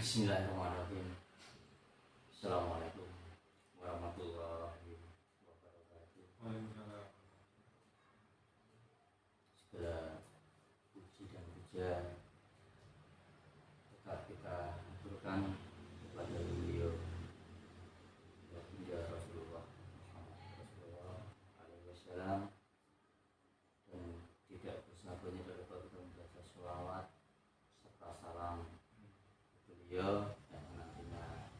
Bismillahirrahmanirrahim. Assalamualaikum warahmatullahi wabarakatuh. Segala puji dan pujian tetap kita aturkan kepada beliau baginda Rasulullah Muhammad Rasulullah alaihi wasallam, dan tidak bersabarnya daripada kita membaca sholawat serta salam beliau yang nantinya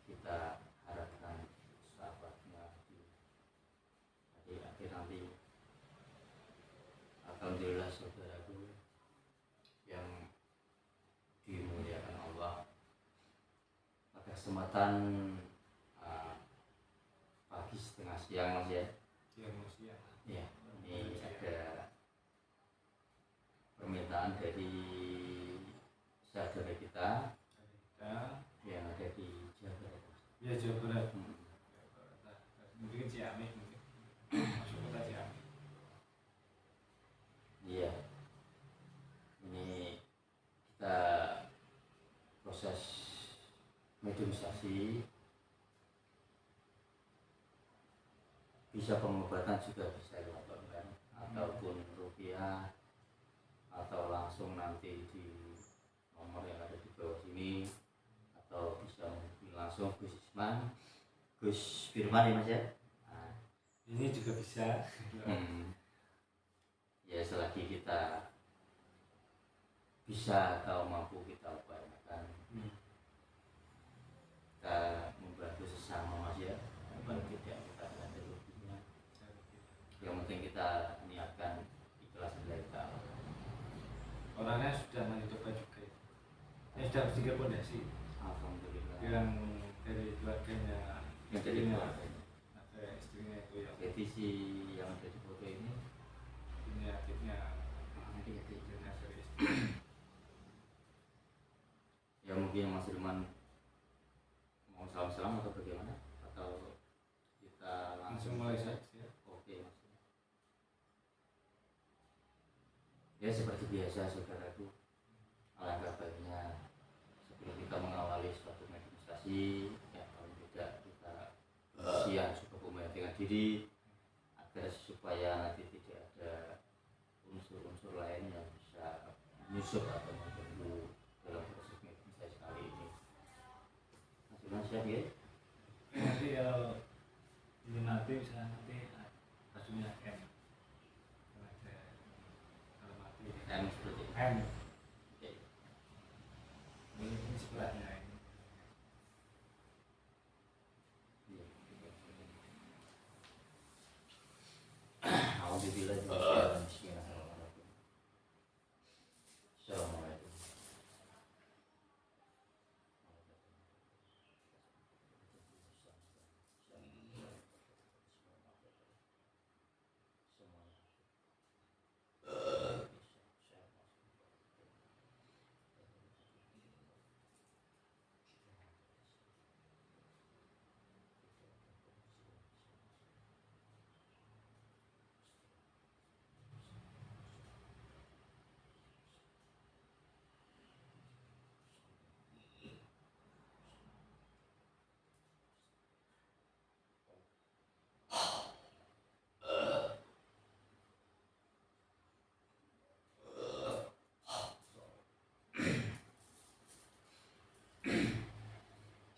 kita harapkan sahabatnya di akhir nanti. Alhamdulillah saudaraku yang dimuliakan Allah, pada kesempatan pagi setengah siang mas ya. Ya, ini ada permintaan dari saudara kita yang ada di Jawa Barat. Ya, Jawa Barat. Mungkin Ciamis, mungkin masuk kota Ciamis. Iya, ini kita proses mediumisasi, bisa pengobatan juga bisa lewat online ataupun rupiah, atau langsung nanti di nomor yang ada di bawah sini, atau bisa menghubungi langsung Gus Isman, Gus Firman ya mas ya. Nah, Ini juga bisa. ya selagi kita bisa atau mampu kita upayakan, kita membantu sesama mas ya, paling tidak kita ada ruginya. Yang penting kita niatkan ikhlas lillahi ta'ala. Orangnya sudah mencoba juga. Ini sudah tiga pondasi. Alhamdulillah. Yang dari keluarganya, Yang dari keluarganya. ada istrinya itu yang Jadi si yang ada di foto ini, ini akhirnya nanti dari istri. ya mungkin Mas Firman mau salam-salam atau bagaimana, atau kita Langsung langsung mulai saja. Oke mas. Ya seperti biasa saudaraku, alangkah baiknya sebelum kita mengawali suatu meditasi, ya paling tidak kita siang cukup memperhatikan diri agar supaya nanti tidak ada unsur-unsur lain yang bisa menyusup atau mengganggu dalam proses meditasi kali ini. Mas Firman siap ya? Nanti kalau ini mati bisa nanti hasilnya M. Kalau mati M seperti ini. M. Oke. Ini sebelahnya ini. Iya. Alhamdulillah. Bismillahirrahmanirrahim. Assalamualaikum.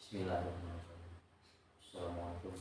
Bismillahirrahmanirrahim. Assalamualaikum.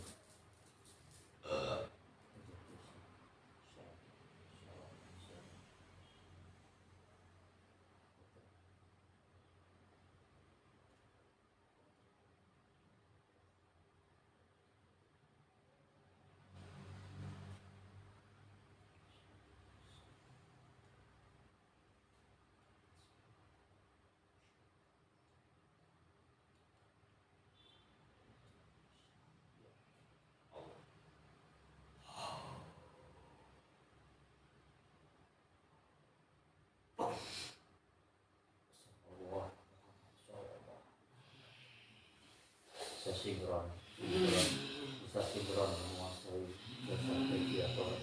Sinkron bisa sinkron menguasai jasa mediator,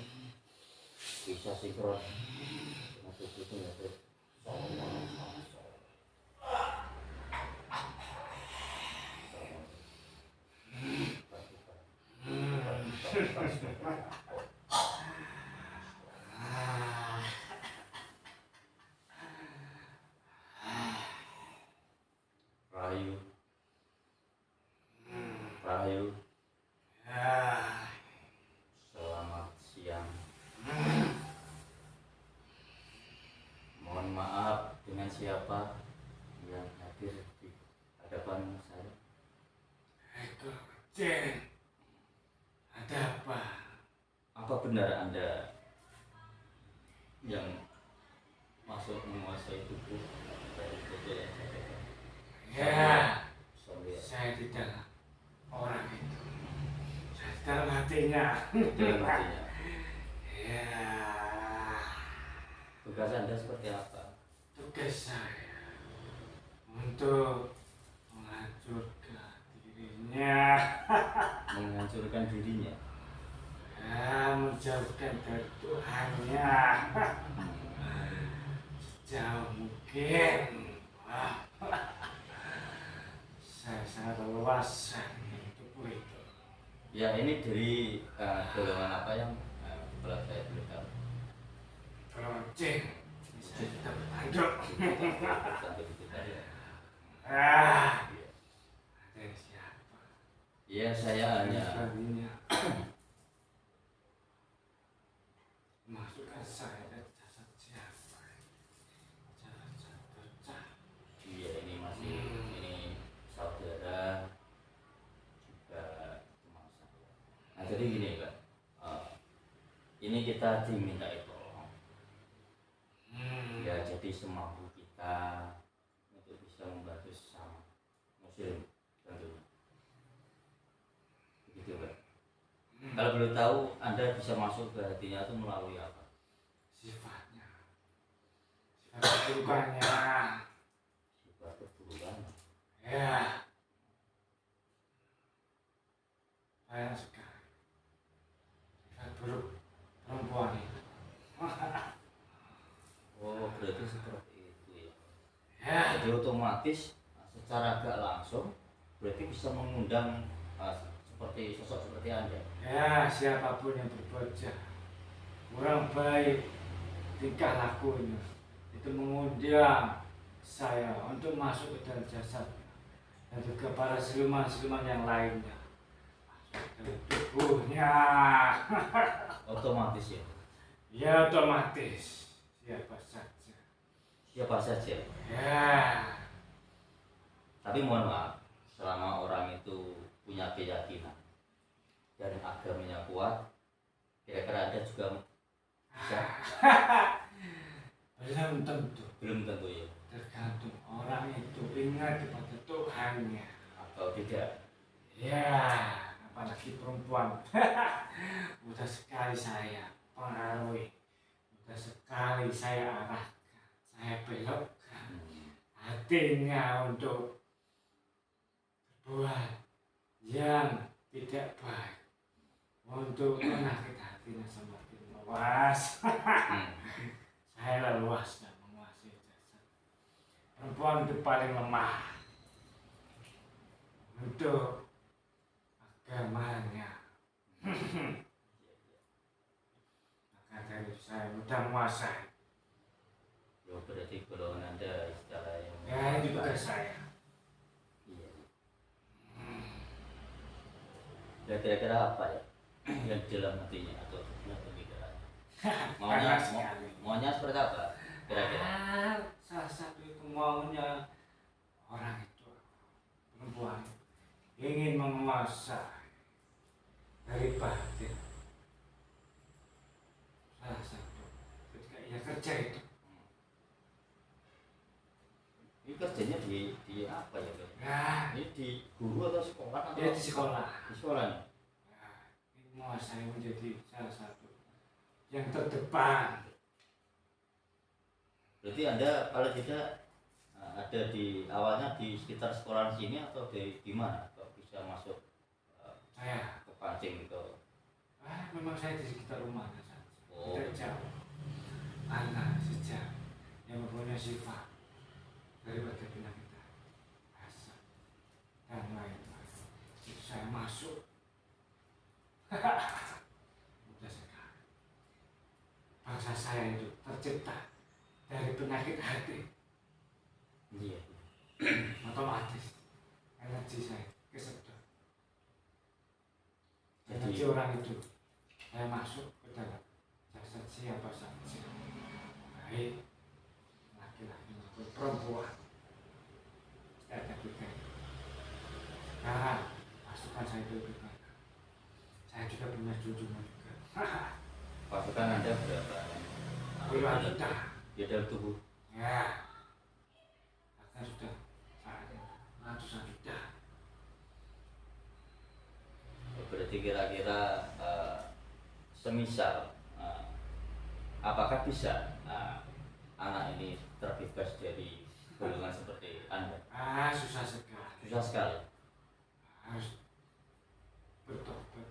bisa sinkron dengan tubuhnya. Rahayu, Rahayu, selamat siang. Mohon maaf, dengan siapa yang hadir di hadapan saya? Eko Ceng, ada apa? Apa benar Anda yang masuk menguasai tubuh dari bocah yang saya pegang? Ya, Sampai saya di dalam orang itu. Saya di dalam hatinya. dalam hatinya. Ya, Tugas Anda seperti apa? tugas saya untuk menghancurkan dirinya. Menghancurkan dirinya. Ya, menjauhkan dari Tuhannya. Sejauh mungkin. Wah. Saya sangat leluasa dengan tubuh itu. Ya ini dari golongan apa yang kepala saya boleh tahu? Kalau Ceng, saya tidak bertanduk. Sampai di kita ya. Ah, dari siapa? Ya saya hanya Beraninya masukkan saya ke jasad siapa? Jasad bocah. iya ini masih ini saudara juga teman saya. Nah jadi gini kan, ini kita diminta tolong. Ya jadi semampu kita untuk bisa membantu sesama muslim tentunya. Begitu kan? Kalau boleh tahu Anda bisa masuk ke hatinya itu melalui apa? Sifatnya, sifat keburukannya. Sifat keburukan. Ya, banyak sekali sifat buruk perempuan itu. Oh berarti seperti itu ya. Ya, Jadi otomatis secara gak langsung berarti bisa mengundang seperti sosok seperti Anda. ya siapapun yang berbuat jahat, kurang baik tingkah lakunya, itu mengundang saya untuk masuk ke dalam jasadnya dan juga para siluman-siluman yang lainnya masuk ke tubuhnya. Otomatis ya. Ya otomatis siapa saja. Siapa saja. Ya, Tapi mohon maaf, selama orang itu punya keyakinan dan agamanya kuat, kira-kira Anda juga bisa? belum tentu. Belum tentu ya. Tergantung orang itu ingat kepada Tuhannya. Atau tidak. Ya, apalagi perempuan. Mudah sekali saya pengaruhi, mudah sekali saya arahkan, saya belokkan hatinya untuk berbuat yang tidak baik, untuk menyakiti hatinya semakin luas. Saya leluas dan menguasai jasad. Perempuan itu paling lemah untuk agamanya. Maka dari itu saya mudah menguasai. Ya berarti golongan Anda secara yang Ya itu tugas saya. Iya. Ya kira-kira apa ya yang di dalam hatinya atau dalam pemikirannya? Maunya, Panas sekali. maunya seperti apa? Kira-kira. Salah satu itu maunya orang itu, perempuan ingin menguasai dari batin. Salah satu ketika ia kerja itu. Ini kerjanya di apa ya? Bang? Nah, Ini di guru atau sekolah atau dia di sekolah. di sekolah? Nah, ini menguasai menjadi salah satu yang terdepan. Berarti Anda kalau tidak ada di awalnya di sekitar sekolah sini atau di mana? Kok bisa masuk Saya, ke pancing gitu? memang saya di sekitar rumahnya saja. Oh. Tidak jauh. Anak sejak yang mempunyai sifat daripada penyakit asap dan lain-lain. Itu saya masuk. hati, Iya. otomatis energi saya kesedot. Jadi Energi orang itu saya masuk ke dalam jasad siapa saja, baik laki-laki maupun perempuan. Saya katakan sekarang pasukan saya itu lebih banyak. Saya juga punya junjungan juga. pasukan Anda berapa? Puluhan juta. Di dalam tubuh. Ya, bahkan sudah saatnya ratusan juta. Berarti kira-kira semisal apakah bisa anak ini terbebas dari golongan seperti Anda? Susah sekali. Susah sekali. Harus bertobat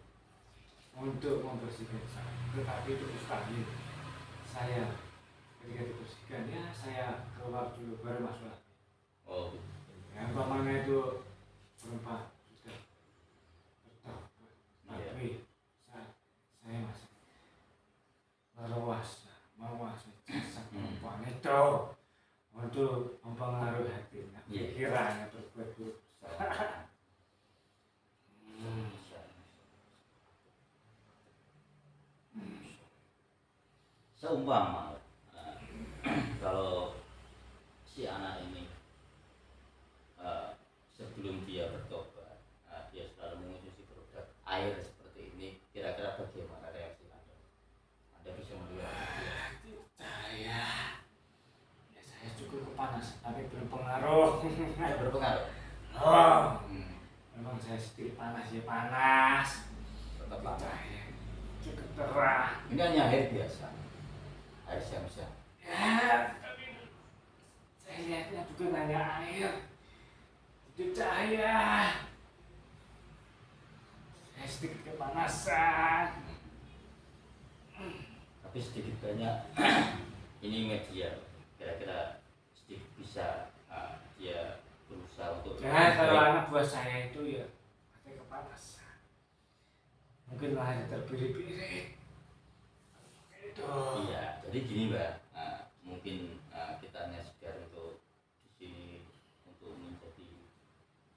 untuk membersihkan saya. Tetapi itu mustahil. Saya ketika dibersihkan ya saya keluar dulu baru masuk lagi. Oh, Yang umpamanya itu berempat sudah bertobat. Iya. Tapi saya masih menguasai jasad perempuan itu untuk mempengaruhi hatinya, Iya. pikirannya berbuat buruk. Seumpama kalau si anak ini sebelum dia bertobat dia selalu mengonsumsi produk air seperti ini, kira-kira bagaimana reaksi Anda? Anda bisa melihat Saya cukup kepanasan tapi berpengaruh. berpengaruh. Oh, Hmm, memang saya sedikit panas ya panas. tetap Tapi panas. cahaya cukup terang. Ini hanya air biasa, air siang-siang. Ya, tapi saya lihatnya bukan hanya air, itu cahaya. Saya sedikit kepanasan. Tapi sedikit banyak ini media kira-kira sedikit bisa dia berusaha untuk Ya, kalau anak buah saya itu ya ada kepanasan. Mungkin lahir terbirik-birik. Itu. iya, jadi gini Mbak, mungkin kita hanya sekedar untuk di sini untuk menjadi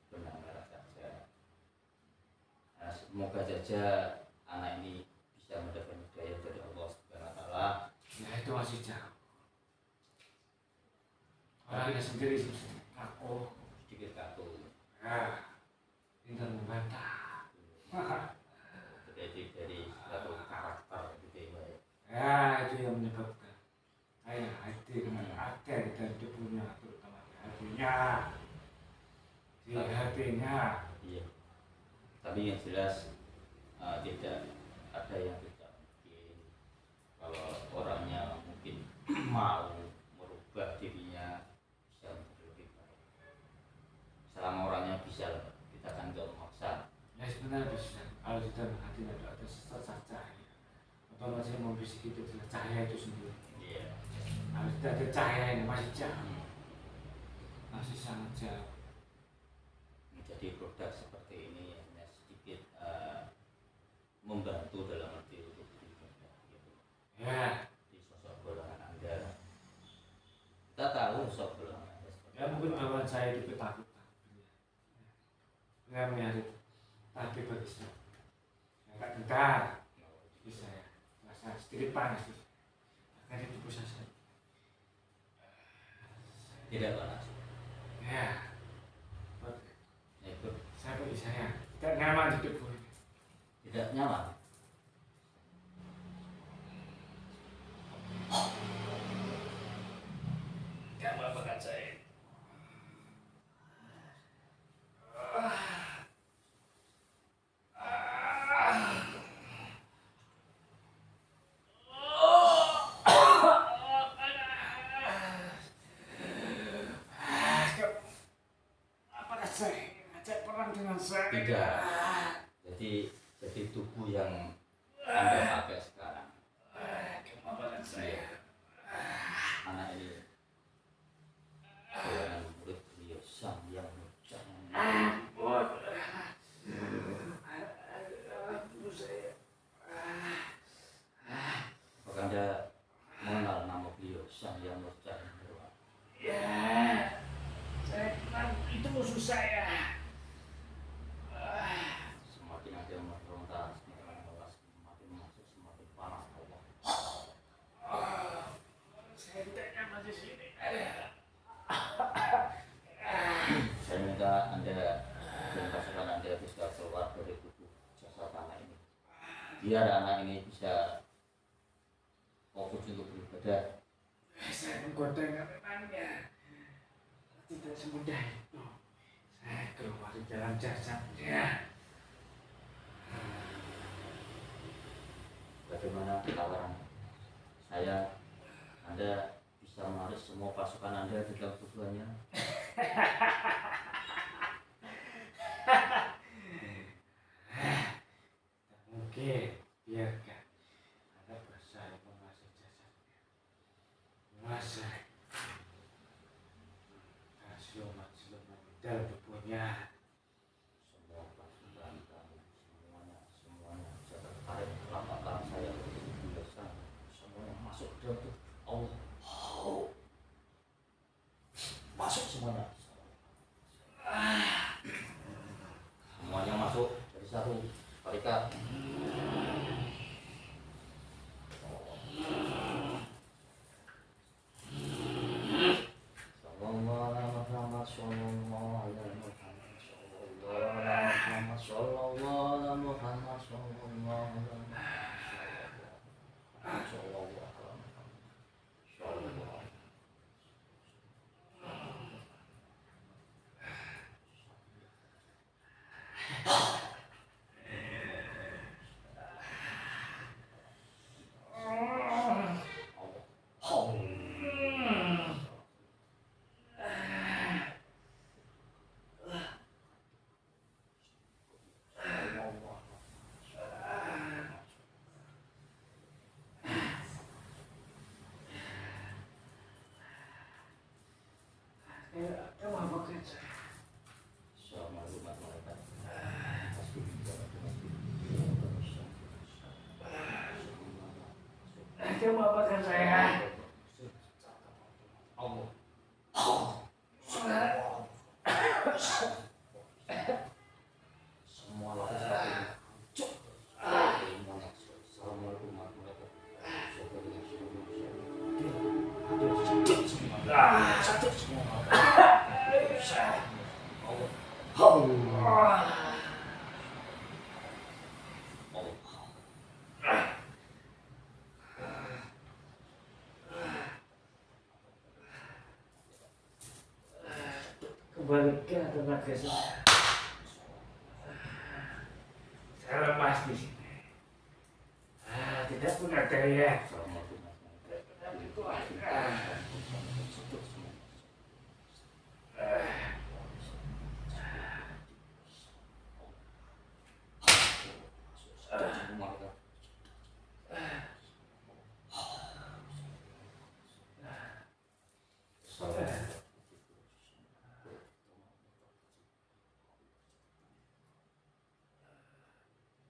benang merah saja. Semoga saja anak ini bisa mendapat hidayah dari Allah Subhanahu Wa Taala. Ya itu masih jauh. Orangnya sendiri kaku. Sedikit kaku, Ya, pintar membantah. jadi dari satu karakter gitu ya Mbak. Ya, itu yang menyebabkan saya hati dengan aten dan tubuhnya, terutama di hatinya. Di hatinya. Iya. Tapi yang jelas tidak ada yang tidak mungkin kalau orangnya mungkin mau merubah dirinya bisa menjadi lebih baik. Selama orangnya bisa, kita kan nggak memaksa. Ya sebenarnya bisa. Kalau di dalam hati ada sesat cahaya. Otomatis yang membisik itu adalah cahaya itu sendiri. Iya. Kalau tidak ada cahaya ini masih jauh, Hmm. masih sangat jauh. Menjadi produk seperti ini hanya sedikit membantu dalam arti untuk beribadah gitu. Ya, Di sosok golongan Anda, kita tahu sosok golongan Anda seperti ya mungkin apa. bawaan saya itu ketakutan. Saya melihat itu, tapi bagi saya nggak gentar. Jadi saya rasa sedikit panas itu. Bahkan di tubuh saya. Tidak panas. Ya, Itu saya bagi saya tidak nyaman di tubuh ini. tidak nyaman. Tidak apa-apa saya. Apakah saya ngajak perang dengan saya? Tidak. Jadi tubuh yang Anda pakai sekarang, Apakah saya? anak ini golongan murid beliau sang yang jangan. Tubuh saya. Apakah Anda mengenal nama beliau sang yang jangan? biar anak ini bisa fokus untuk beribadah. Saya menggoda memangnya tidak semudah itu. Saya keluar di jalan jasadnya. Bagaimana tawaran saya? Anda bisa menarik semua pasukan Anda di dalam tujuannya. Mungkin biarkan Anda berusaha menguasai jasadnya, menguasai siluman-siluman di dalam tubuhnya. Semua pasukan kamu, semuanya saya tertarik telapak tangan saya biasa, semuanya masuk ke dalam tubuh Allah. Masuk semuanya. Semuanya masuk dari satu tarikat. Kamu apa kerja? Kamu apakan saya? Semua laki-laki cuk. Assalamualaikum warahmatullahi Kembalikan tenaga saya. Saya lemas di sini. Tidak punya daya.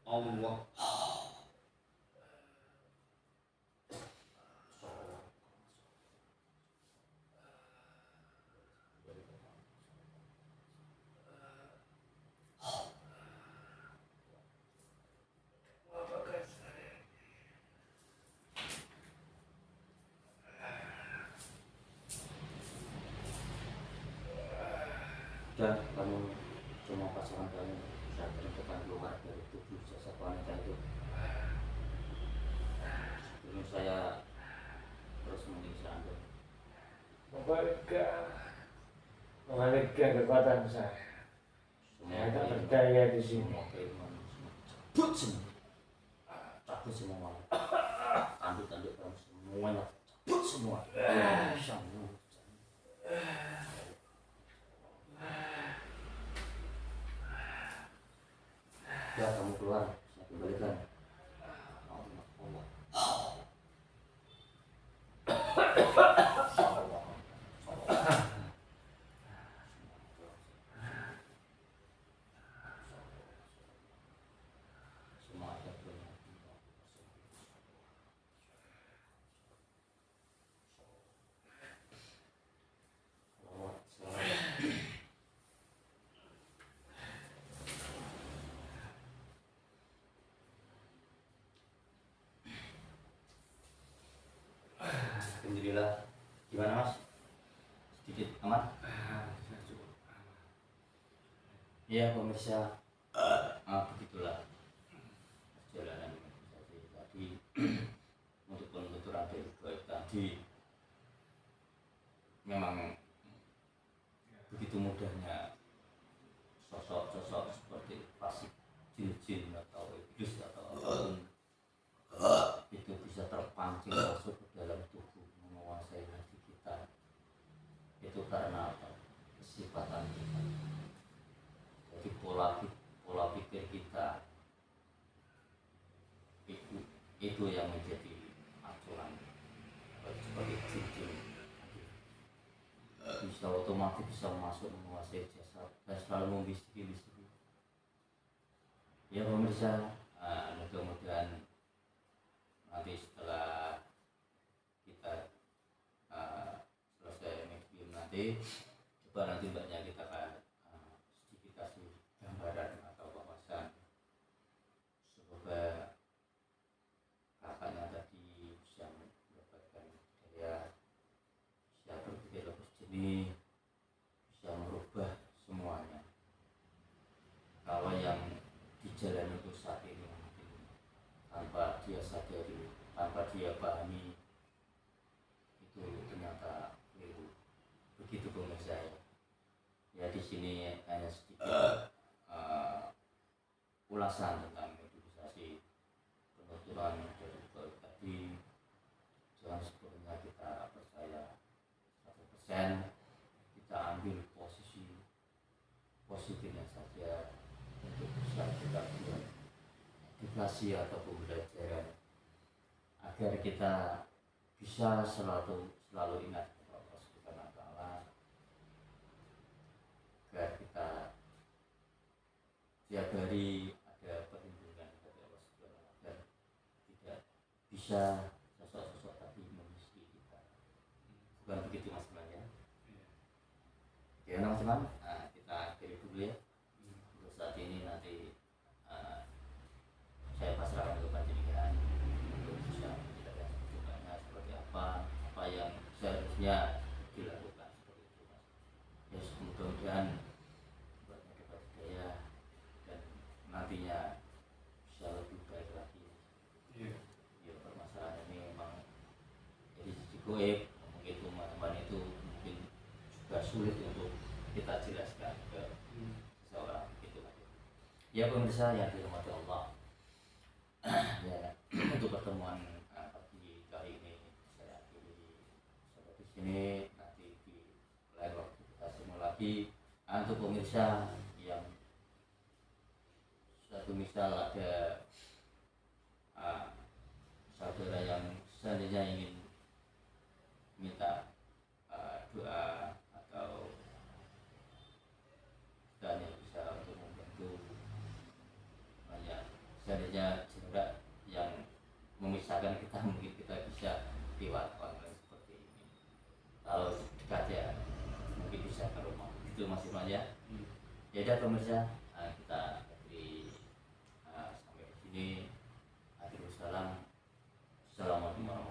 Allah. Dan kamu semua pasangan kamu saya perintahkan keluar dari tubuh jasad wanita itu. Sebelum saya terus menyiksa Anda. Kembalikan kekuatan saya. Saya tak berdaya di sini. Semua keimanan semua cabut semua. Cabut semua. Tanduk-tanduk kamu semuanya cabut semua. Semua. Ya kamu keluar, saya kembalikan. Alhamdulillah. Gimana Mas? Sedikit aman? Ya pemirsa, begitulah perjalanan untuk penuturan dari goib tadi memang begitu mudahnya sosok-sosok seperti fasik, jin-jin atau iblis atau apapun itu bisa terpancing masuk ke dalam tubuh, menguasai hati kita. Itu karena apa? Kesifatan kita. Jadi pola pikir kita itu yang menjadi acuan seperti jin bisa otomatis bisa masuk menguasai jasad dan selalu membisiki-bisiki. Ya pemirsa, mudah-mudahan nanti setelah kita selesai medium nanti, coba nanti mbaknya kita akan sedikit kasih gambaran atau wawasan. Semoga kakaknya tadi bisa mendapatkan hidayah, bisa berpikir lebih jernih, bisa merubah semuanya. Kalau yang dijalani itu saat ini mungkin tanpa dia sadari, tanpa dia pahami, itu ternyata keliru. Begitu pemirsa ya. Ya di sini hanya sedikit ulasan tentang meditasi penuturan dari goib tadi. Jangan sepenuhnya kita percaya 100%, kita ambil posisi positifnya saja untuk bisa kita buat edukasi atau pembelajaran agar kita bisa selalu ingat kepada Allah Subhanahu wa Ta'ala, agar kita tiap hari ada perlindungan dari Allah Subhanahu wa Ta'ala, tidak bisa sosok-sosok tadi memiliki kita. Bukan begitu mas teman ya? Oke teman-teman, kita akhiri dulu ya. Untuk saat ini nanti saya pasrahkan ke panjenengan untuk bisa menjelaskan kedepannya seperti apa yang seharusnya dilakukan seperti itu mas. Ya mudah-mudahan buatnya dapat hidayah dan nantinya bisa lebih baik lagi. Ya permasalahan ini memang jadi sisi goib, mungkin teman-teman itu mungkin juga sulit untuk kita jelaskan ke seseorang gitu mas. Ya pemirsa yang dirahmati Allah, ya untuk pertemuan pagi kali ini saya akhiri sampai di sini. Nanti di lain waktu kita sambung lagi. Untuk pemirsa yang satu misal ada saudara yang seandainya ingin minta doa atau kita hanya bisa untuk membantu, banyak seandainya jarak yang memisahkan kita, mungkin kita bisa lewat online seperti ini. Kalau dekat ya mungkin bisa ke rumah itu masih banyak. Ya udah pemirsa, kita akhiri sampai di sini. Akhirul salam. Assalamualaikum warahmatullahi wabarakatuh.